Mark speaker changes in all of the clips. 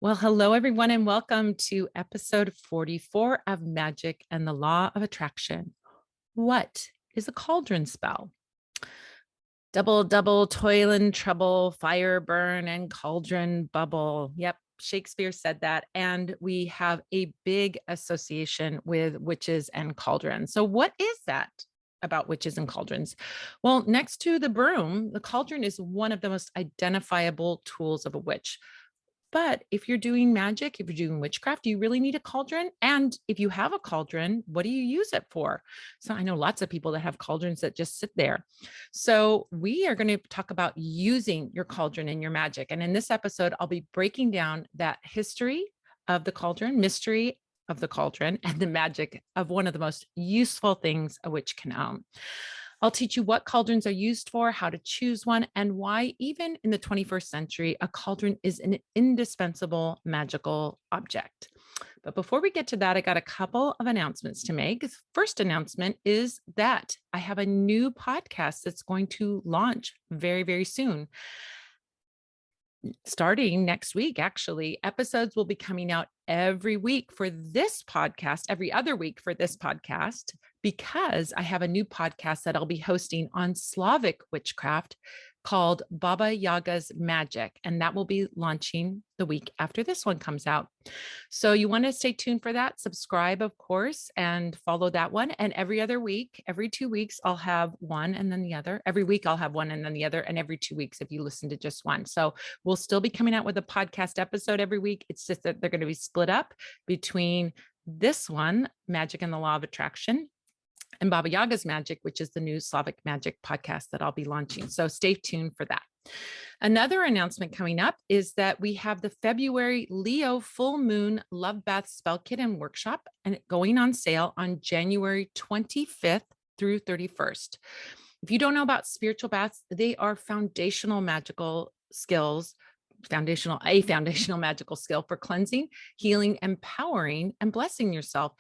Speaker 1: Well, hello, everyone, and welcome to episode 44 of Magick and the Law of Attraction. What is a cauldron spell? Double, double, toil and trouble, fire burn, and cauldron bubble. Yep, Shakespeare said that. And we have a big association with witches and cauldrons. So, what is that about witches and cauldrons? Well, next to the broom, the cauldron is one of the most identifiable tools of a witch. But if you're doing magic, if you're doing witchcraft, do you really need a cauldron? And if you have a cauldron, what do you use it for? So I know lots of people that have cauldrons that just sit there. So we are going to talk about using your cauldron in your magic. And in this episode, I'll be breaking down that history of the cauldron, mystery of the cauldron, and the magic of one of the most useful things a witch can own. I'll teach you what cauldrons are used for, how to choose one, and why, even in the 21st century, a cauldron is an indispensable magical object. But before we get to that, I got a couple of announcements to make. The first announcement is that I have a new podcast that's going to launch very, very soon. Starting next week, actually, episodes will be coming out every week for this podcast, every other week for this podcast, because I have a new podcast that I'll be hosting on Slavic witchcraft called Baba Yaga's Magic. And that will be launching the week after this one comes out. So you want to stay tuned for that. Subscribe, of course, and follow that one. And every other week, every 2 weeks, I'll have one and then the other. Every week, I'll have one and then the other. And every 2 weeks, if you listen to just one. So we'll still be coming out with a podcast episode every week. It's just that they're going to be split up between this one, Magick and the Law of Attraction, and Baba Yaga's Magic, which is the new Slavic magic podcast that I'll be launching. So stay tuned for that. Another announcement coming up is that we have the February Leo full moon love bath spell kit and workshop, and going on sale on January 25th through 31st. If you don't know about spiritual baths, they are foundational magical skills, foundational magical skill for cleansing, healing, empowering, and blessing yourself.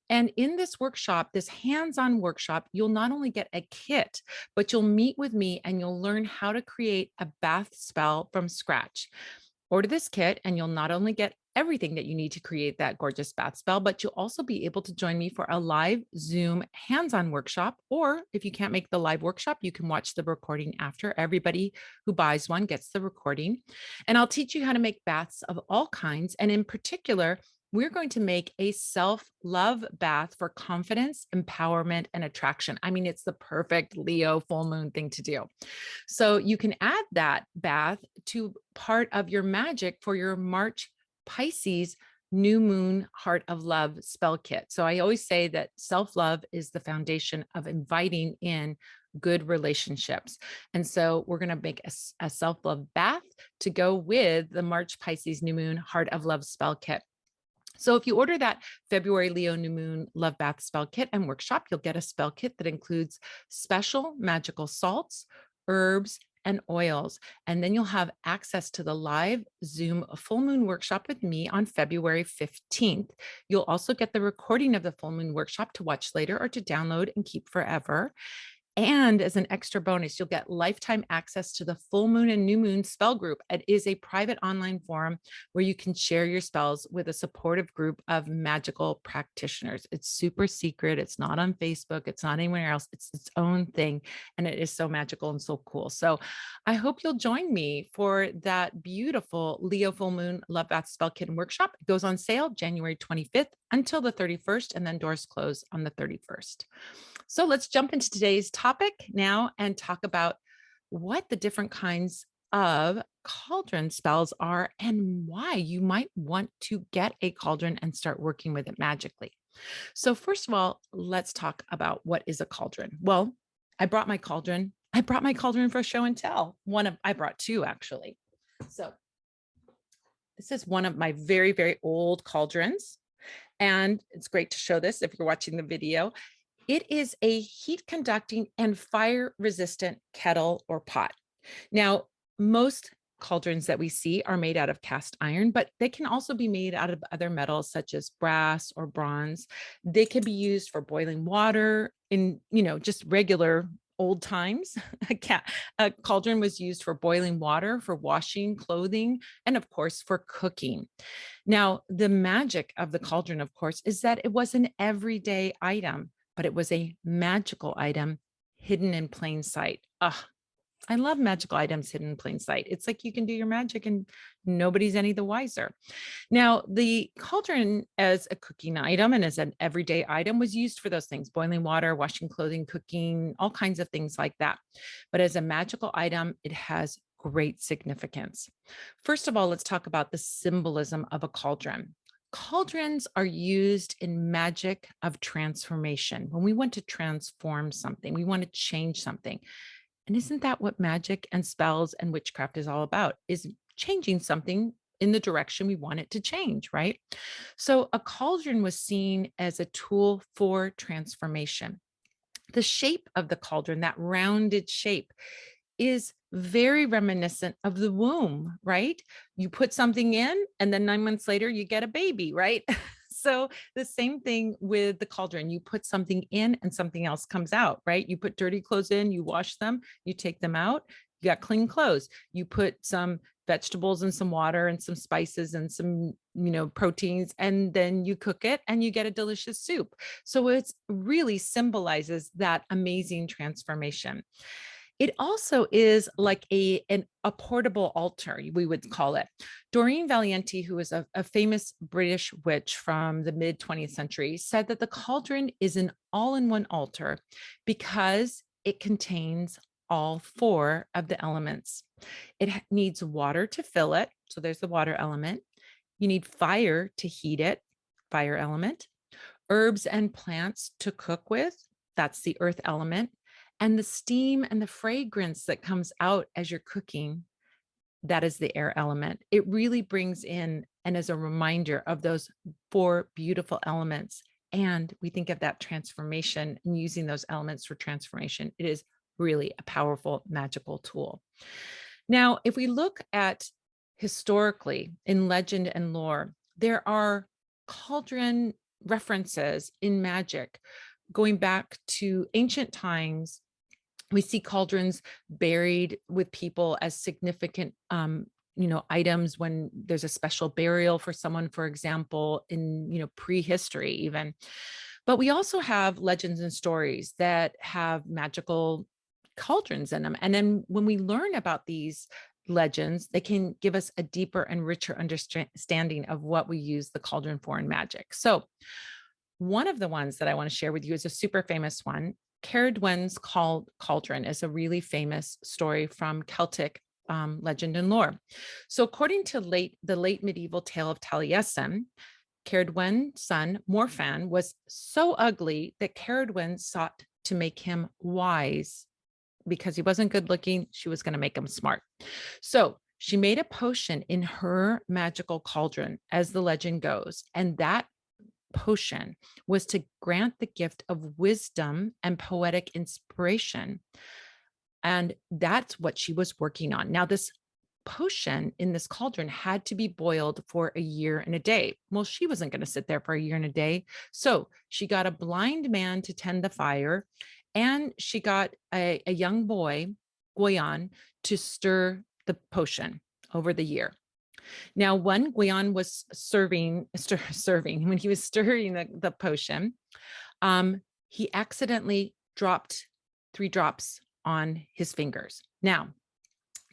Speaker 1: And in this workshop, this hands-on workshop, you'll not only get a kit, but you'll meet with me and you'll learn how to create a bath spell from scratch. Order this kit and you'll not only get everything that you need to create that gorgeous bath spell, but you'll also be able to join me for a live Zoom hands-on workshop. Or if you can't make the live workshop, you can watch the recording after. Everybody who buys one gets the recording. And I'll teach you how to make baths of all kinds. And in particular, we're going to make a self-love bath for confidence, empowerment, and attraction. I mean, it's the perfect Leo full moon thing to do. So you can add that bath to part of your magic for your March Pisces new moon heart of love spell kit. So I always say that self-love is the foundation of inviting in good relationships. And so we're going to make a self-love bath to go with the March Pisces new moon heart of love spell kit. So if you order that February Leo New Moon Love Bath Spell Kit and Workshop, you'll get a spell kit that includes special magical salts, herbs, and oils. And then you'll have access to the live Zoom full moon workshop with me on February 15th. You'll also get the recording of the full moon workshop to watch later or to download and keep forever. And as an extra bonus, you'll get lifetime access to the full moon and new moon spell group. It is a private online forum where you can share your spells with a supportive group of magical practitioners. It's super secret. It's not on Facebook. It's not anywhere else. It's its own thing. And it is so magical and so cool. So I hope you'll join me for that beautiful Leo full moon love bath spell kit and workshop. It goes on sale January 25th until the 31st, and then doors close on the 31st. So let's jump into today's topic now and talk about what the different kinds of cauldron spells are and why you might want to get a cauldron and start working with it magically. So first of all, let's talk about what is a cauldron. Well, I brought my cauldron for show and tell. I brought two actually. So this is one of my very, very old cauldrons. And it's great to show this if you're watching the video. It is a heat conducting and fire resistant kettle or pot. Now, most cauldrons that we see are made out of cast iron, but they can also be made out of other metals such as brass or bronze. They can be used for boiling water in, just regular old times, a cauldron was used for boiling water, for washing clothing, and of course, for cooking. Now, the magic of the cauldron, of course, is that it was an everyday item, but it was a magical item hidden in plain sight. I love magical items hidden in plain sight. It's like you can do your magic and nobody's any the wiser. Now, the cauldron as a cooking item and as an everyday item was used for those things: boiling water, washing clothing, cooking, all kinds of things like that. But as a magical item, it has great significance. First of all, let's talk about the symbolism of a cauldron. Cauldrons are used in magic of transformation. When we want to transform something, we want to change something. And isn't that what magic and spells and witchcraft is all about? Is changing something in the direction we want it to change, right? So a cauldron was seen as a tool for transformation. The shape of the cauldron, that rounded shape, is very reminiscent of the womb, right? You put something in, and then 9 months later, you get a baby, right? So the same thing with the cauldron. You put something in and something else comes out, right? You put dirty clothes in, you wash them, you take them out, you got clean clothes. You put some vegetables and some water and some spices and some, proteins, and then you cook it and you get a delicious soup. So it really symbolizes that amazing transformation. It also is like a portable altar, we would call it. Doreen Valiente, who is a famous British witch from the mid 20th century, said that the cauldron is an all-in-one altar because it contains all four of the elements. It needs water to fill it. So there's the water element. You need fire to heat it, fire element. Herbs and plants to cook with, that's the earth element. And the steam and the fragrance that comes out as you're cooking, that is the air element. It really brings in and is a reminder of those four beautiful elements. And we think of that transformation and using those elements for transformation. It is really a powerful magical tool. Now, if we look at historically in legend and lore, there are cauldron references in magic going back to ancient times. We see cauldrons buried with people as significant, items when there's a special burial for someone, for example, in, prehistory even. But we also have legends and stories that have magical cauldrons in them. And then when we learn about these legends, they can give us a deeper and richer understanding of what we use the cauldron for in magic. So one of the ones that I want to share with you is a super famous one. Caradwen's Cauldron is a really famous story from Celtic legend and lore. So according to the late medieval tale of Talisin, Caradwen's son, Morfan, was so ugly that Caradwen sought to make him wise. Because he wasn't good looking, she was going to make him smart. So she made a potion in her magical cauldron, as the legend goes, and that potion was to grant the gift of wisdom and poetic inspiration. And that's what she was working on. Now, this potion in this cauldron had to be boiled for a year and a day. Well, she wasn't going to sit there for a year and a day. So she got a blind man to tend the fire, and she got a young boy, Goyan, to stir the potion over the year. Now, when Guion was serving, when he was stirring the potion, he accidentally dropped 3 drops on his fingers. Now,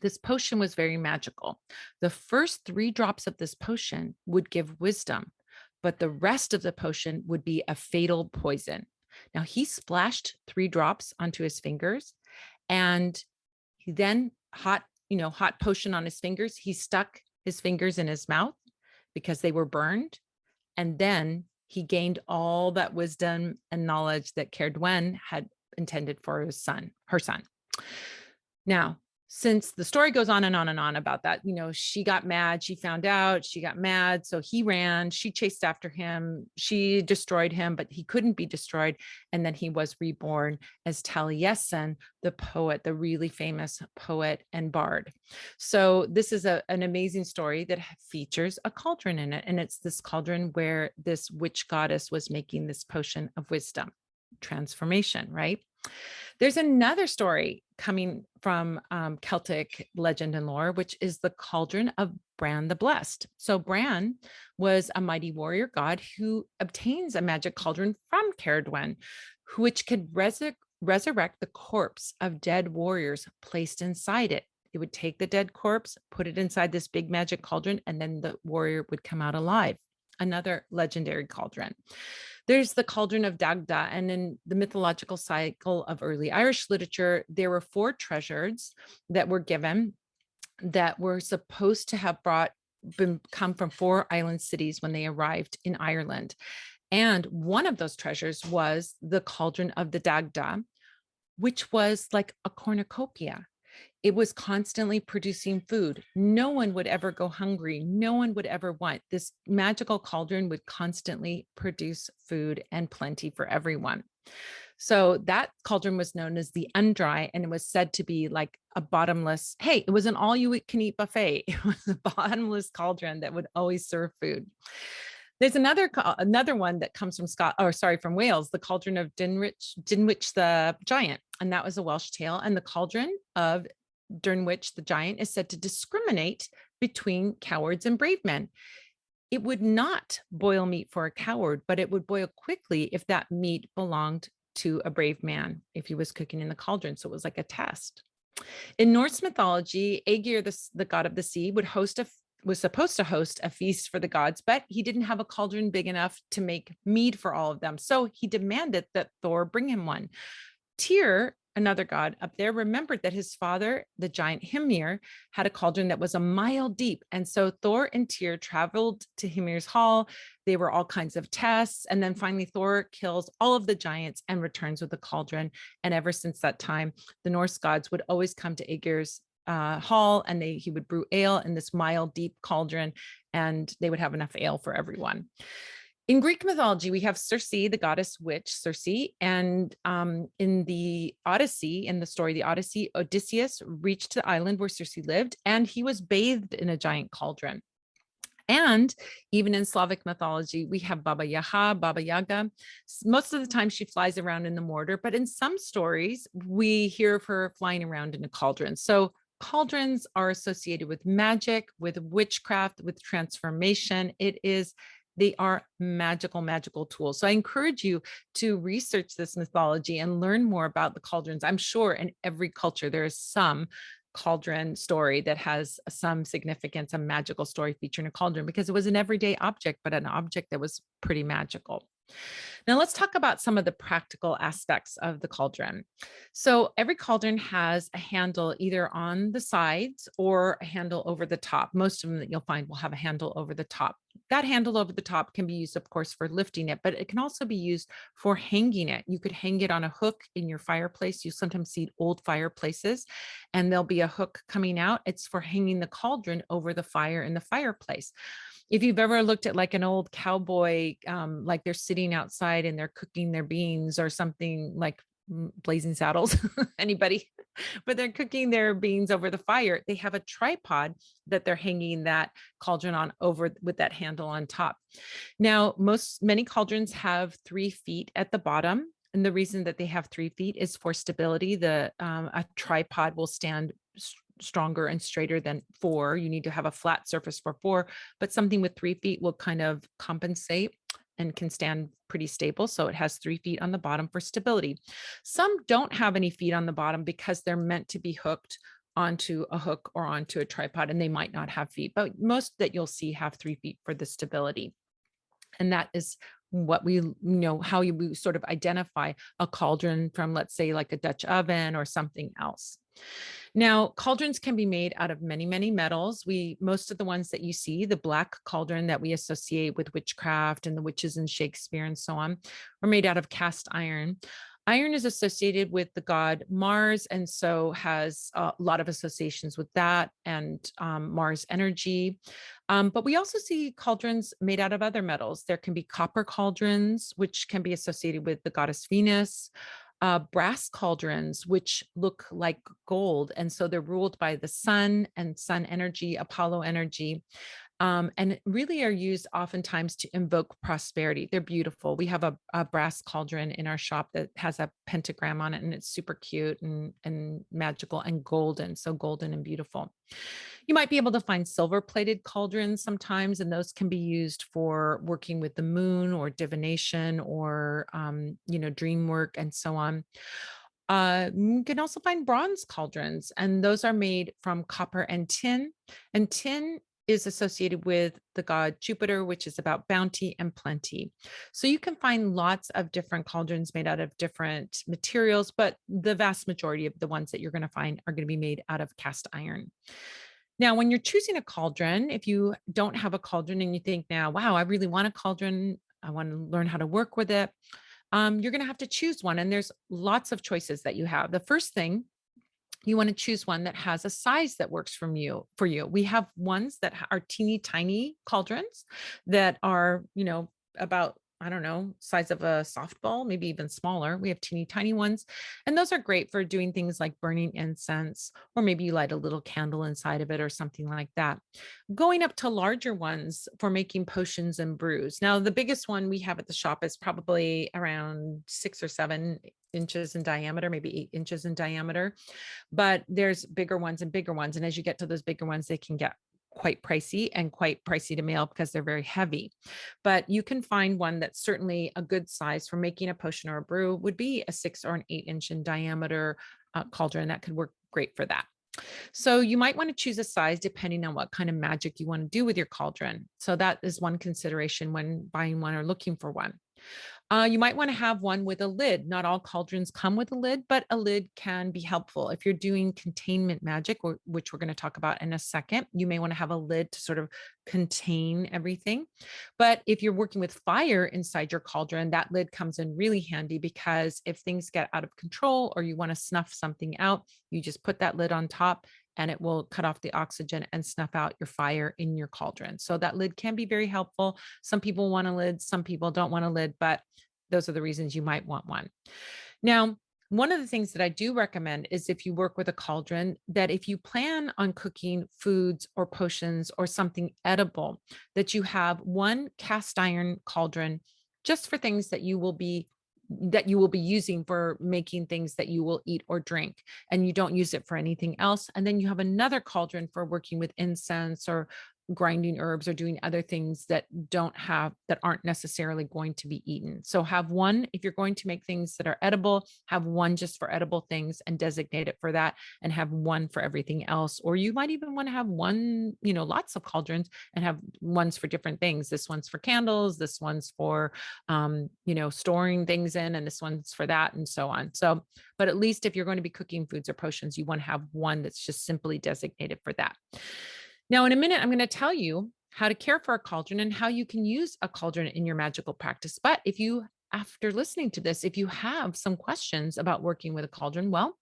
Speaker 1: this potion was very magical. The first 3 drops of this potion would give wisdom, but the rest of the potion would be a fatal poison. Now, he splashed 3 drops onto his fingers, and he then hot potion on his fingers. He stuck his fingers in his mouth because they were burned. And then he gained all that wisdom and knowledge that Caradwen had intended for her son. Now, since the story goes on and on and on about that, she got mad, she found out, she got mad. So he ran, she chased after him, she destroyed him, but he couldn't be destroyed. And then he was reborn as Taliesin, the poet, the really famous poet and bard. So this is an amazing story that features a cauldron in it. And it's this cauldron where this witch goddess was making this potion of wisdom, transformation, right? There's another story coming from Celtic legend and lore, which is the Cauldron of Bran the Blessed. So Bran was a mighty warrior god who obtains a magic cauldron from Caradwen, which could resurrect the corpse of dead warriors placed inside it. It would take the dead corpse, put it inside this big magic cauldron, and then the warrior would come out alive. Another legendary cauldron. There's the Cauldron of Dagda, and in the mythological cycle of early Irish literature, there were 4 treasures that were given that were supposed to have come from 4 island cities when they arrived in Ireland. And one of those treasures was the Cauldron of the Dagda, which was like a cornucopia. It was constantly producing food. No one would ever go hungry. No one would ever want. This magical cauldron would constantly produce food and plenty for everyone. So that cauldron was known as the Undry, and it was said to be like a bottomless, hey, it was an all you can eat buffet. It was a bottomless cauldron that would always serve food. There's another one that comes from Wales, the Cauldron of Dinwich the Giant, and that was a Welsh tale. And the Cauldron of Dinwich the Giant is said to discriminate between cowards and brave men. It would not boil meat for a coward, but it would boil quickly if that meat belonged to a brave man, if he was cooking in the cauldron. So it was like a test. In Norse mythology, Aegir, the god of the sea, was supposed to host a feast for the gods, but he didn't have a cauldron big enough to make mead for all of them. So he demanded that Thor bring him one. Tyr, another god up there, remembered that his father, the giant Hymir, had a cauldron that was a mile deep. And so Thor and Tyr traveled to Hymir's hall. They were all kinds of tests. And then finally, Thor kills all of the giants and returns with a cauldron. And ever since that time, the Norse gods would always come to Aegir's hall, and he would brew ale in this mile deep cauldron, and they would have enough ale for everyone. In Greek mythology, we have Circe, the goddess witch Circe, and in the Odyssey, in the story, the Odyssey, Odysseus reached the island where Circe lived, and he was bathed in a giant cauldron. And even in Slavic mythology, we have Baba Yaga. Most of the time she flies around in the mortar, but in some stories, we hear of her flying around in a cauldron. So cauldrons are associated with magic, with witchcraft, with transformation. They are magical tools. So I encourage you to research this mythology and learn more about the cauldrons. I'm sure in every culture there is some cauldron story that has some significance, a magical story featuring a cauldron, because it was an everyday object, but an object that was pretty magical. Now let's talk about some of the practical aspects of the cauldron. So every cauldron has a handle either on the sides or a handle over the top. Most of them that you'll find will have a handle over the top. That handle over the top can be used, of course, for lifting it, but it can also be used for hanging it. You could hang it on a hook in your fireplace. You sometimes see old fireplaces, and there'll be a hook coming out. It's for hanging the cauldron over the fire in the fireplace. If you've ever looked at like an old cowboy, like they're sitting outside and they're cooking their beans or something like Blazing Saddles, anybody, but they're cooking their beans over the fire. They have a tripod that they're hanging that cauldron on over with that handle on top. Now, many cauldrons have 3 feet at the bottom. And the reason that they have 3 feet is for stability. A tripod will stand stronger and straighter than 4. You need to have a flat surface for 4, but something with 3 feet will kind of compensate and can stand pretty stable. So it has 3 feet on the bottom for stability. Some don't have any feet on the bottom because they're meant to be hooked onto a hook or onto a tripod, and they might not have feet, but most that you'll see have 3 feet for the stability. And that is what how you sort of identify a cauldron from, let's say, like a Dutch oven or something else. Now, cauldrons can be made out of many, many metals. Most of the ones that you see, the black cauldron that we associate with witchcraft and the witches in Shakespeare and so on, are made out of cast iron. Iron is associated with the god Mars, and so has a lot of associations with that and Mars energy. But we also see cauldrons made out of other metals. There can be copper cauldrons, which can be associated with the goddess Venus. Brass cauldrons, which look like gold. And so they're ruled by the sun and sun energy, Apollo energy. And really are used oftentimes to invoke prosperity. They're beautiful. We have a brass cauldron in our shop that has a pentagram on it, and it's super cute and magical and golden. So golden and beautiful. You might be able to find silver plated cauldrons sometimes, and those can be used for working with the moon or divination or, dream work and so on. You can also find bronze cauldrons, and those are made from copper and tin. And tin is associated with the god Jupiter, which is about bounty and plenty. So you can find lots of different cauldrons made out of different materials, but the vast majority of the ones that you're going to find are going to be made out of cast iron. Now, when you're choosing a cauldron, if you don't have a cauldron and you think now, wow, I really want a cauldron, I want to learn how to work with it, you're going to have to choose one. And there's lots of choices that you have. The first thing, you want to choose one that has a size that works for you. We have ones that are teeny tiny cauldrons that are, about, I don't know, size of a softball, maybe even smaller. We have teeny tiny ones, and those are great for doing things like burning incense, or maybe you light a little candle inside of it or something like that. Going up to larger ones for making potions and brews. Now, the biggest one we have at the shop is probably around 6 or 7 inches in diameter, maybe 8 inches in diameter, but there's bigger ones and bigger ones. And as you get to those bigger ones, they can get quite pricey and quite pricey to mail because they're very heavy. But you can find one that's certainly a good size for making a potion or a brew would be a 6 or an 8 inch in diameter cauldron. That could work great for that. So you might want to choose a size depending on what kind of magic you want to do with your cauldron. So that is one consideration when buying one or looking for one. You might want to have one with a lid. Not all cauldrons come with a lid, but a lid can be helpful. If you're doing containment magic, which we're going to talk about in a second, you may want to have a lid to sort of contain everything. But if you're working with fire inside your cauldron, that lid comes in really handy, because if things get out of control or you want to snuff something out, you just put that lid on top and it will cut off the oxygen and snuff out your fire in your cauldron. So that lid can be very helpful. Some people want a lid, some people don't want a lid, but those are the reasons you might want one. Now, one of the things that I do recommend is, if you work with a cauldron, that if you plan on cooking foods or potions or something edible, that you have one cast iron cauldron just for things that you will be using for making things that you will eat or drink, and you don't use it for anything else. And then you have another cauldron for working with incense or grinding herbs or doing other things that aren't necessarily going to be eaten. So have one if you're going to make things that are edible, have one just for edible things and designate it for that, and have one for everything else. Or you might even want to have one, lots of cauldrons and have ones for different things. This one's for candles, this one's for storing things in, and this one's for that, and so on. So, but at least if you're going to be cooking foods or potions, you want to have one that's just simply designated for that. Now, in a minute, I'm going to tell you how to care for a cauldron and how you can use a cauldron in your magical practice. But after listening to this, if you have some questions about working with a cauldron, well,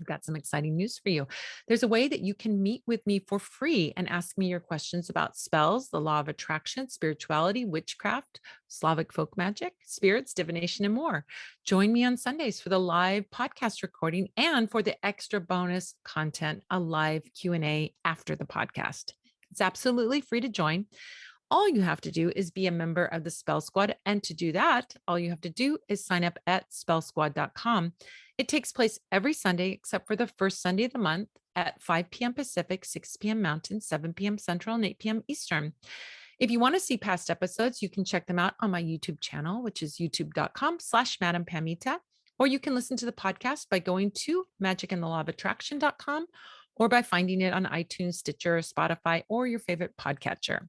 Speaker 1: I've got some exciting news for you. There's a way that you can meet with me for free and ask me your questions about spells, the law of attraction, spirituality, witchcraft, Slavic folk magic, spirits, divination, and more. Join me on Sundays for the live podcast recording and for the extra bonus content, a live Q&A after the podcast. It's absolutely free to join. All you have to do is be a member of the Spell Squad. And to do that, all you have to do is sign up at spellsquad.com. It takes place every Sunday, except for the first Sunday of the month at 5 p.m. Pacific, 6 p.m. Mountain, 7 p.m. Central, and 8 p.m. Eastern. If you want to see past episodes, you can check them out on my YouTube channel, which is youtube.com/Madam Pamita, or you can listen to the podcast by going to magicandthelawofattraction.com, or by finding it on iTunes, Stitcher, Spotify, or your favorite podcatcher.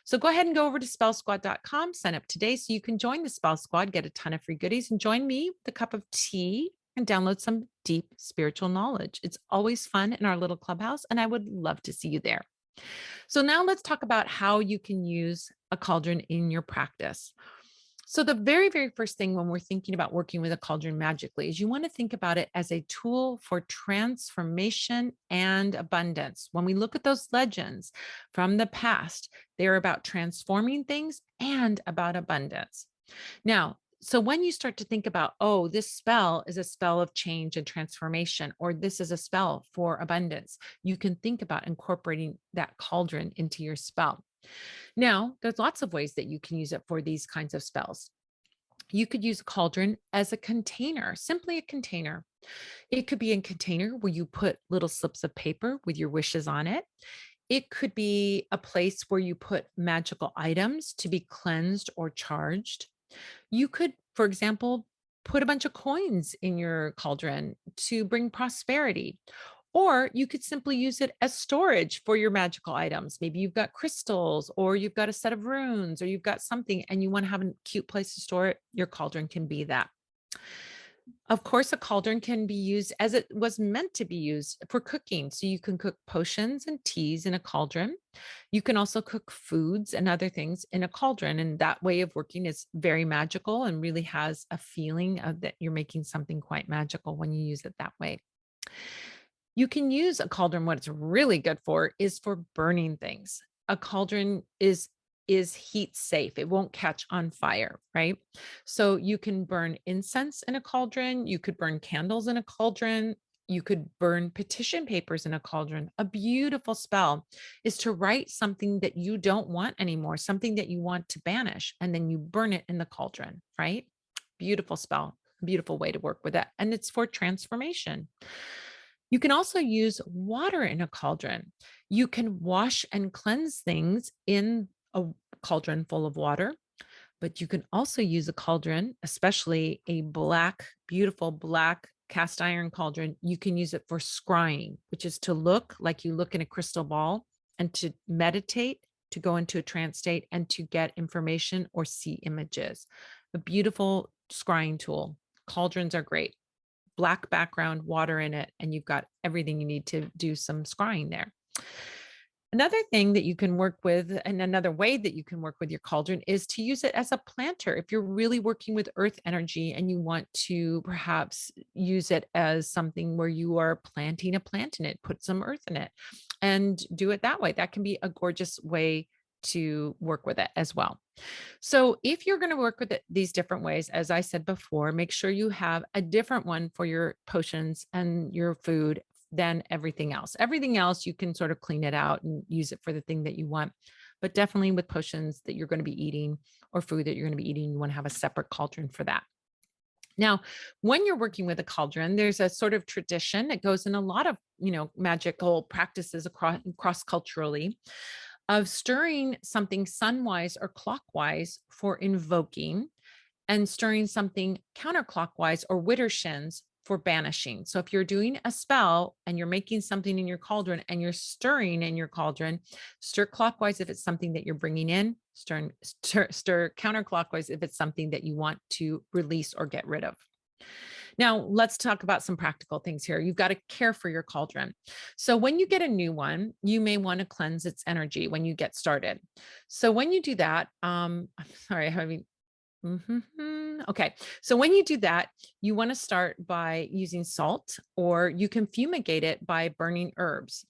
Speaker 1: So go ahead and go over to spellsquad.com, sign up today so you can join the Spell Squad, get a ton of free goodies, and join me with a cup of tea and download some deep spiritual knowledge. It's always fun in our little clubhouse, and I would love to see you there. So now let's talk about how you can use a cauldron in your practice. So the very, very first thing when we're thinking about working with a cauldron magically is you want to think about it as a tool for transformation and abundance. When we look at those legends from the past, they're about transforming things and about abundance. Now, so when you start to think about, oh, this spell is a spell of change and transformation, or this is a spell for abundance, you can think about incorporating that cauldron into your spell. Now, there's lots of ways that you can use it for these kinds of spells. You could use a cauldron as a container, simply a container. It could be a container where you put little slips of paper with your wishes on it. It could be a place where you put magical items to be cleansed or charged. You could, for example, put a bunch of coins in your cauldron to bring prosperity. Or you could simply use it as storage for your magical items. Maybe you've got crystals, or you've got a set of runes, or you've got something and you want to have a cute place to store it. Your cauldron can be that. Of course, a cauldron can be used as it was meant to be used for cooking. So you can cook potions and teas in a cauldron. You can also cook foods and other things in a cauldron. And that way of working is very magical and really has a feeling of that you're making something quite magical when you use it that way. You can use a cauldron. What it's really good for is for burning things. A cauldron is heat safe. It won't catch on fire, right? So you can burn incense in a cauldron, you could burn candles in a cauldron, you could burn petition papers in a cauldron. A beautiful spell is to write something that you don't want anymore, something that you want to banish, and then you burn it in the cauldron, right? Beautiful spell, beautiful way to work with it. And it's for transformation. You can also use water in a cauldron. You can wash and cleanse things in a cauldron full of water, but you can also use a cauldron, especially a black, beautiful black cast iron cauldron. You can use it for scrying, which is to look like you look in a crystal ball and to meditate, to go into a trance state and to get information or see images. A beautiful scrying tool. Cauldrons are great. Black background, water in it, and you've got everything you need to do some scrying there. Another thing that you can work with, and another way that you can work with your cauldron, is to use it as a planter. If you're really working with earth energy and you want to perhaps use it as something where you are planting a plant in it, put some earth in it and do it that way. That can be a gorgeous way to work with it as well. So if you're going to work with it these different ways, as I said before, make sure you have a different one for your potions and your food than everything else. Everything else, you can sort of clean it out and use it for the thing that you want. But definitely with potions that you're going to be eating or food that you're going to be eating, you want to have a separate cauldron for that. Now, when you're working with a cauldron, there's a sort of tradition that goes in a lot of, magical practices across culturally of stirring something sunwise or clockwise for invoking and stirring something counterclockwise or widdershins for banishing. So if you're doing a spell and you're making something in your cauldron and you're stirring in your cauldron, stir clockwise if it's something that you're bringing in, stir counterclockwise if it's something that you want to release or get rid of. Now, let's talk about some practical things here. You've got to care for your cauldron. So when you get a new one, you may want to cleanse its energy when you get started. So when you do that, I'm sorry, okay. So when you do that, you want to start by using salt, or you can fumigate it by burning herbs.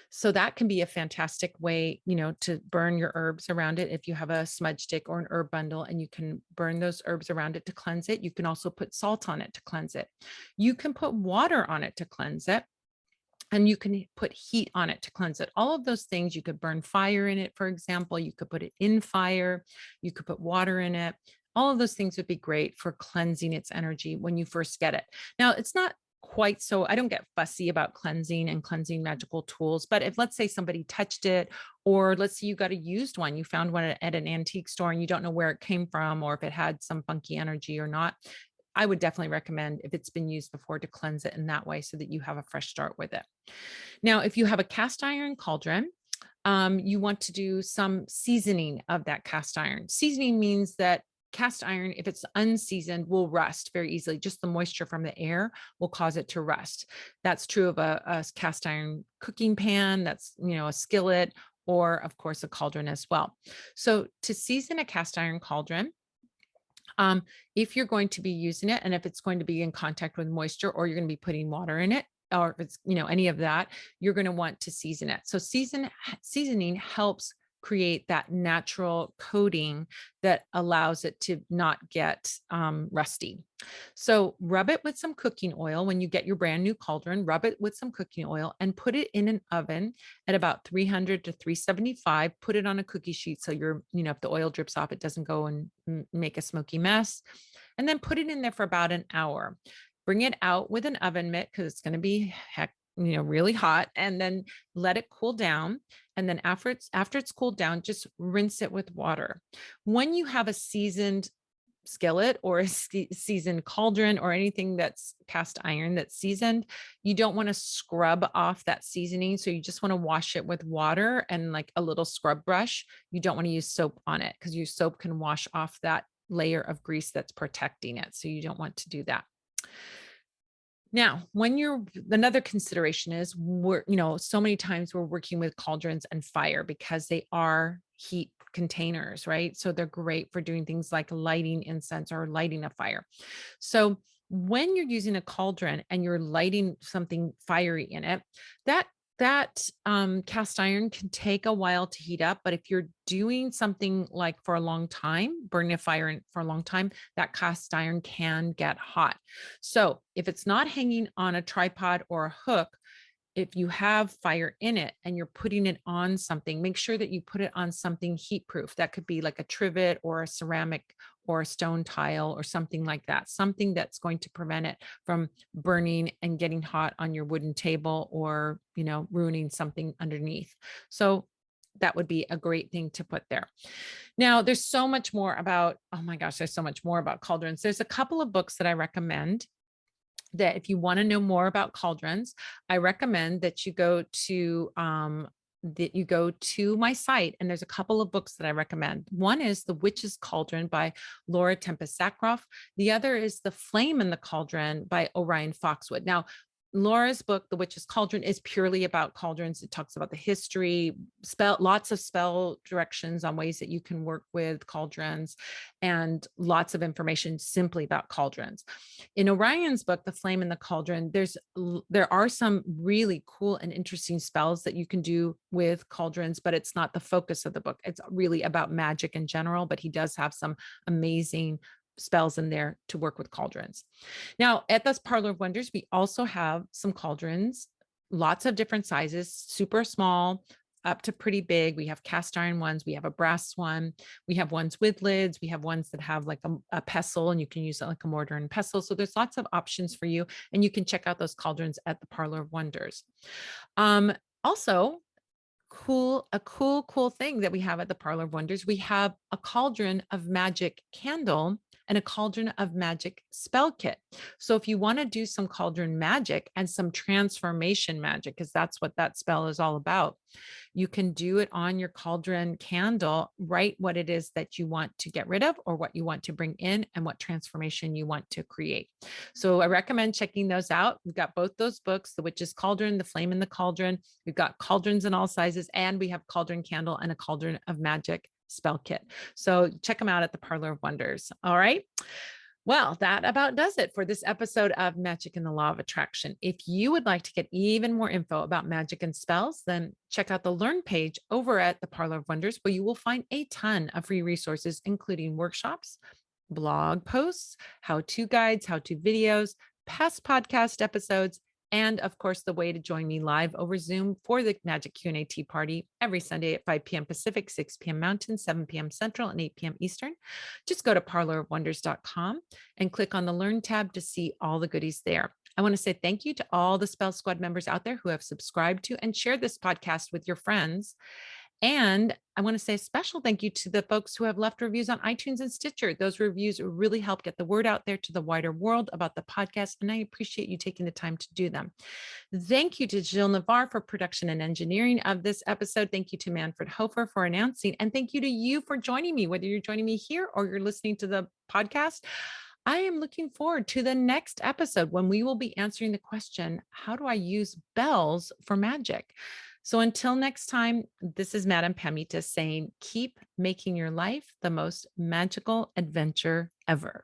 Speaker 1: So that can be a fantastic way, to burn your herbs around it. If you have a smudge stick or an herb bundle and you can burn those herbs around it to cleanse it, you can also put salt on it to cleanse it. You can put water on it to cleanse it. And you can put heat on it to cleanse it. All of those things, you could burn fire in it, for example. You could put it in fire. You could put water in it. All of those things would be great for cleansing its energy when you first get it. Now, it's not quite so, I don't get fussy about cleansing and cleansing magical tools, but if, let's say, somebody touched it, or let's say you got a used one, you found one at an antique store and you don't know where it came from or if it had some funky energy or not, I would definitely recommend, if it's been used before, to cleanse it in that way so that you have a fresh start with it. Now, if you have a cast iron cauldron, you want to do some seasoning of that cast iron. Seasoning means that cast iron, if it's unseasoned, will rust very easily. Just the moisture from the air will cause it to rust. That's true of a cast iron cooking pan. That's, a skillet, or of course a cauldron as well. So to season a cast iron cauldron, if you're going to be using it and if it's going to be in contact with moisture, or you're going to be putting water in it, or if it's, any of that, you're going to want to season it. So seasoning helps create that natural coating that allows it to not get rusty. So rub it with some cooking oil. When you get your brand new cauldron, rub it with some cooking oil and put it in an oven at about 300 to 375. Put it on a cookie sheet so if the oil drips off, it doesn't go and make a smoky mess. And then put it in there for about an hour. Bring it out with an oven mitt because it's going to be really hot, and then let it cool down. And then after it's cooled down, just rinse it with water. When you have a seasoned skillet or a seasoned cauldron or anything that's cast iron that's seasoned, you don't want to scrub off that seasoning. So you just want to wash it with water and like a little scrub brush. You don't want to use soap on it because your soap can wash off that layer of grease that's protecting it. So you don't want to do that. Now, another consideration is so many times we're working with cauldrons and fire because they are heat containers, right? So they're great for doing things like lighting incense or lighting a fire. So when you're using a cauldron and you're lighting something fiery in it, that cast iron can take a while to heat up. But if you're doing something like for a long time, burning a fire for a long time, that cast iron can get hot. So if it's not hanging on a tripod or a hook, if you have fire in it and you're putting it on something, make sure that you put it on something heat proof. That could be like a trivet or a ceramic or a stone tile or something like that, something that's going to prevent it from burning and getting hot on your wooden table or, ruining something underneath. So that would be a great thing to put there. Now, there's so much more about, oh my gosh, there's so much more about cauldrons. There's a couple of books that I recommend that if you want to know more about cauldrons, I recommend that you go to my site, and there's a couple of books that I recommend. One is The Witch's Cauldron by Laura Tempest Sackroff. The other is The Flame in the Cauldron by Orion Foxwood. Now, Laura's book, The Witch's Cauldron, is purely about cauldrons. It talks about the history, lots of spell directions on ways that you can work with cauldrons, and lots of information simply about cauldrons. In Orion's book, The Flame in the Cauldron, there are some really cool and interesting spells that you can do with cauldrons, but it's not the focus of the book. It's really about magic in general, but he does have some amazing spells in there to work with cauldrons. Now, at this Parlor of Wonders, we also have some cauldrons, lots of different sizes, super small up to pretty big. We have cast iron ones. We have a brass one. We have ones with lids. We have ones that have like a pestle, and you can use it like a mortar and pestle. So there's lots of options for you, and you can check out those cauldrons at the Parlor of Wonders. Also, a cool thing that we have at the Parlor of Wonders, we have a Cauldron of Magick candle and a Cauldron of Magick spell kit. So if you want to do some cauldron magic and some transformation magic, because that's what that spell is all about, you can do it on your cauldron candle, write what it is that you want to get rid of or what you want to bring in and what transformation you want to create. So I recommend checking those out. We've got both those books, The Witch's Cauldron, The Flame in the Cauldron. We've got cauldrons in all sizes, and we have Cauldron Candle and a Cauldron of Magick spell kit. So check them out at the Parlor of Wonders. All right. Well, that about does it for this episode of Magic and the Law of Attraction. If you would like to get even more info about magic and spells, then check out the Learn page over at the Parlor of Wonders, where you will find a ton of free resources, including workshops, blog posts, how-to guides, how-to videos, past podcast episodes, and of course, the way to join me live over Zoom for the Magic Q&A Tea Party every Sunday at 5 p.m. Pacific, 6 p.m. Mountain, 7 p.m. Central, and 8 p.m. Eastern. Just go to parlorofwonders.com and click on the Learn tab to see all the goodies there. I want to say thank you to all the Spell Squad members out there who have subscribed to and shared this podcast with your friends. And I want to say a special thank you to the folks who have left reviews on iTunes and Stitcher. Those reviews really help get the word out there to the wider world about the podcast, and I appreciate you taking the time to do them. Thank you to Jill Navarre for production and engineering of this episode. Thank you to Manfred Hofer for announcing, and thank you to you for joining me, whether you're joining me here or you're listening to the podcast. I am looking forward to the next episode when we will be answering the question, how do I use bells for magic? So until next time, this is Madame Pamita saying, keep making your life the most magical adventure ever.